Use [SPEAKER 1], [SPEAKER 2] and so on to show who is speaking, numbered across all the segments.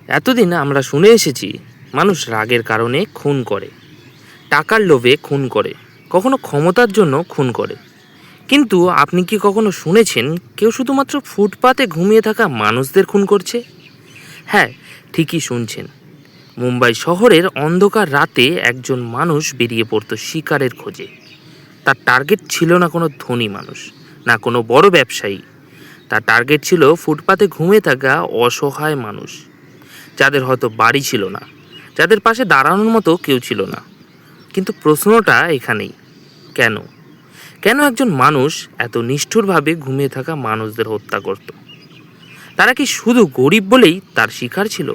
[SPEAKER 1] এতদিন আমরা শুনে এসেছি মানুষ রাগের কারণে খুন করে, টাকার লোভে খুন করে, কখনো ক্ষমতার জন্য খুন করে। কিন্তু আপনি কি কখনো শুনেছেন কেউ শুধুমাত্র ফুটপাতে ঘুমিয়ে থাকা মানুষদের খুন করছে? হ্যাঁ, ঠিকই শুনছেন। মুম্বাই শহরের অন্ধকার রাতে একজন মানুষ বেরিয়ে পড়তো শিকারের খোঁজে। তার টার্গেট ছিল না কোনো ধনী মানুষ, না কোনো বড় ব্যবসায়ী। তার টার্গেট ছিল ফুটপাতে ঘুমিয়ে থাকা অসহায় মানুষ, যাদের হয়তো বাড়ি ছিল না, যাদের পাশে দাঁড়ানোর মতো কেউ ছিল না। কিন্তু প্রশ্নটা এখানেই, কেন কেন একজন মানুষ এত নিষ্ঠুরভাবে ঘুমিয়ে থাকা মানুষদের হত্যা করত? তারা কি শুধু গরিব বলেই তার শিকার ছিল,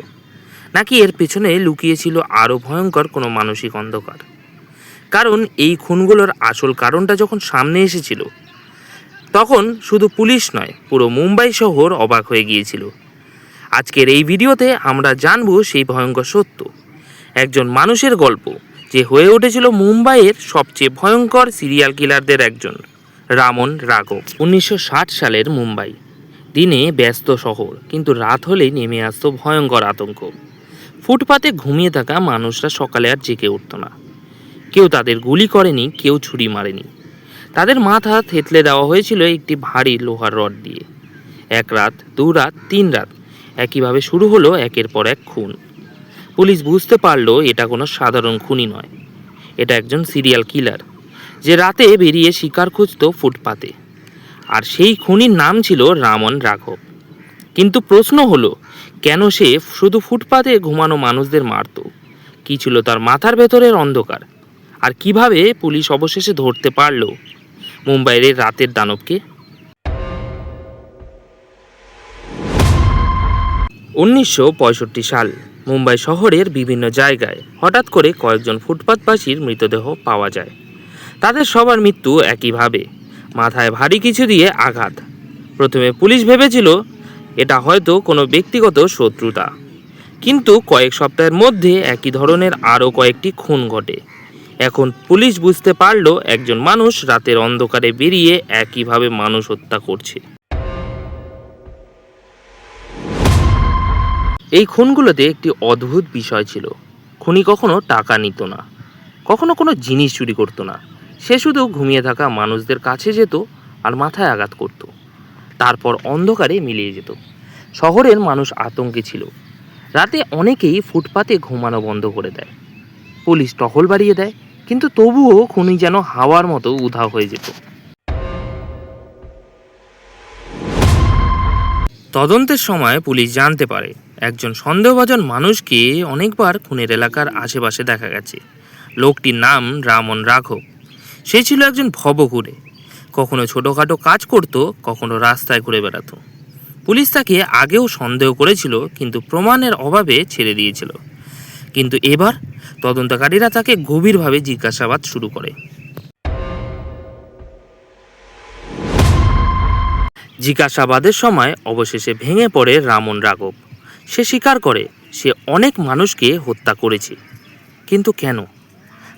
[SPEAKER 1] নাকি এর পেছনে লুকিয়ে ছিল আরও ভয়ঙ্কর কোনো মানসিক অন্ধকার? কারণ এই খুনগুলোর আসল কারণটা যখন সামনে এসেছিল, তখন শুধু পুলিশ নয়, পুরো মুম্বাই শহর অবাক হয়ে গিয়েছিল। আজকের এই ভিডিওতে আমরা জানবো সেই ভয়ঙ্কর সত্য, একজন মানুষের গল্প যে হয়ে উঠেছিল মুম্বাইয়ের সবচেয়ে ভয়ঙ্কর সিরিয়াল কিলারদের একজন, রামন রাঘব। 1960 সালের মুম্বাই, দিনে ব্যস্ত শহর, কিন্তু রাত হলেই নেমে আসতো ভয়ঙ্কর আতঙ্ক। ফুটপাতে ঘুমিয়ে থাকা মানুষরা সকালে আর জেগে উঠত না। কেউ তাদের গুলি করেনি, কেউ ছুরি মারেনি। তাদের মাথা থেতলে দেওয়া হয়েছিল একটি ভারী লোহার রড দিয়ে। এক রাত, 2 রাত, 3 রাত, একইভাবে শুরু হলো একের পর এক খুন। পুলিশ বুঝতে পারলো এটা কোনো সাধারণ খুনি নয়, এটা একজন সিরিয়াল কিলার, যে রাতে বেরিয়ে শিকার খুঁজত ফুটপাতে। আর সেই খুনির নাম ছিল রামন রাঘব। কিন্তু প্রশ্ন হলো, কেন সে শুধু ফুটপাতে ঘুমানো মানুষদের মারত? কি ছিল তার মাথার ভেতরের অন্ধকার? আর কিভাবে পুলিশ অবশেষে ধরতে পারলো মুম্বাইয়ের রাতের দানবকে? 1965 সাল, মুম্বাই শহরের বিভিন্ন জায়গায় হঠাৎ করে কয়েকজন ফুটপাতবাসীর মৃতদেহ পাওয়া যায়। তাদের সবার মৃত্যু একইভাবে, মাথায় ভারী কিছু দিয়ে আঘাত। প্রথমে পুলিশ ভেবেছিল এটা হয়তো কোনো ব্যক্তিগত শত্রুতা, কিন্তু কয়েক সপ্তাহের মধ্যে একই ধরনের আরও কয়েকটি খুন ঘটে। এখন পুলিশ বুঝতে পারলো একজন মানুষ রাতের অন্ধকারে বেরিয়ে একইভাবে মানুষ হত্যা করছে। এই খুনগুলোতে একটি অদ্ভুত বিষয় ছিল, খুনি কখনো টাকা নিত না, কখনো কোনো জিনিস চুরি করতো না। সে শুধু ঘুমিয়ে থাকা মানুষদের কাছে যেত আর মাথায় আঘাত করত, তারপর অন্ধকারে মিলিয়ে যেত। শহরের মানুষ আতঙ্কে ছিল। রাতে অনেকেই ফুটপাতে ঘুমানো বন্ধ করে দেয়, পুলিশ টহল বাড়িয়ে দেয়, কিন্তু তবুও খুনি যেন হাওয়ার মতো উধাও হয়ে যেত। তদন্তের সময় পুলিশ জানতে পারে একজন সন্দেহভাজন মানুষকে অনেকবার খুনের এলাকার আশেপাশে দেখা গেছে। লোকটির নাম রামন রাঘব। সে ছিল একজন ভবঘুরে, কখনো ছোটোখাটো কাজ করত, কখনো রাস্তায় ঘুরে বেড়াতো। পুলিশ তাকে আগেও সন্দেহ করেছিল, কিন্তু প্রমাণের অভাবে ছেড়ে দিয়েছিল। কিন্তু এবার তদন্তকারীরা তাকে গভীরভাবে জিজ্ঞাসাবাদ শুরু করে। জিজ্ঞাসাবাদের সময় অবশেষে ভেঙে পড়ে রামন রাঘব। সে স্বীকার করে সে অনেক মানুষকে হত্যা করেছে, কিন্তু কেন?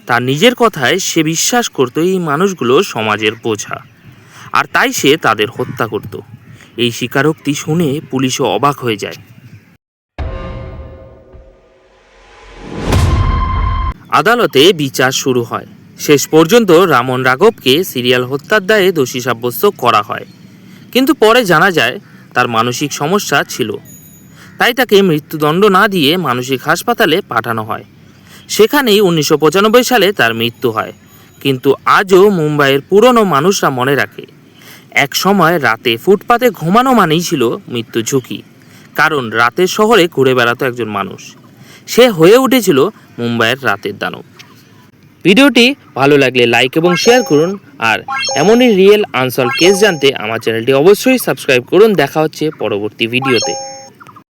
[SPEAKER 1] তার নিজের কথায় সে বিশ্বাস করত এই মানুষগুলো সমাজের বোঝা, আর তাই সে তাদের হত্যা করত। এই স্বীকারোক্তি শুনে পুলিশও অবাক হয়ে যায়। আদালতে বিচার শুরু হয়। শেষ পর্যন্ত রামন রাঘবকে সিরিয়াল হত্যার দায়ে দোষী সাব্যস্ত করা হয়, কিন্তু পরে জানা যায় তার মানসিক সমস্যা ছিল, তাই তাকে মৃত্যুদণ্ড না দিয়ে মানসিক হাসপাতালে পাঠানো হয়। সেখানেই 1995 সালে তার মৃত্যু হয়। কিন্তু আজও মুম্বাইয়ের পুরনো মানুষরা মনে রাখে, এক সময় রাতে ফুটপাতে ঘুমানো মানেই ছিল মৃত্যু ঝুঁকি, কারণ রাতের শহরে ঘুরে বেড়াতো একজন মানুষ। সে হয়ে উঠেছিল মুম্বাইয়ের রাতের দানব। ভিডিওটি ভালো লাগলে লাইক এবং শেয়ার করুন, আর এমনই রিয়েল আনসলভড কেস জানতে আমার চ্যানেলটি অবশ্যই সাবস্ক্রাইব করুন। দেখা হচ্ছে পরবর্তী ভিডিওতে।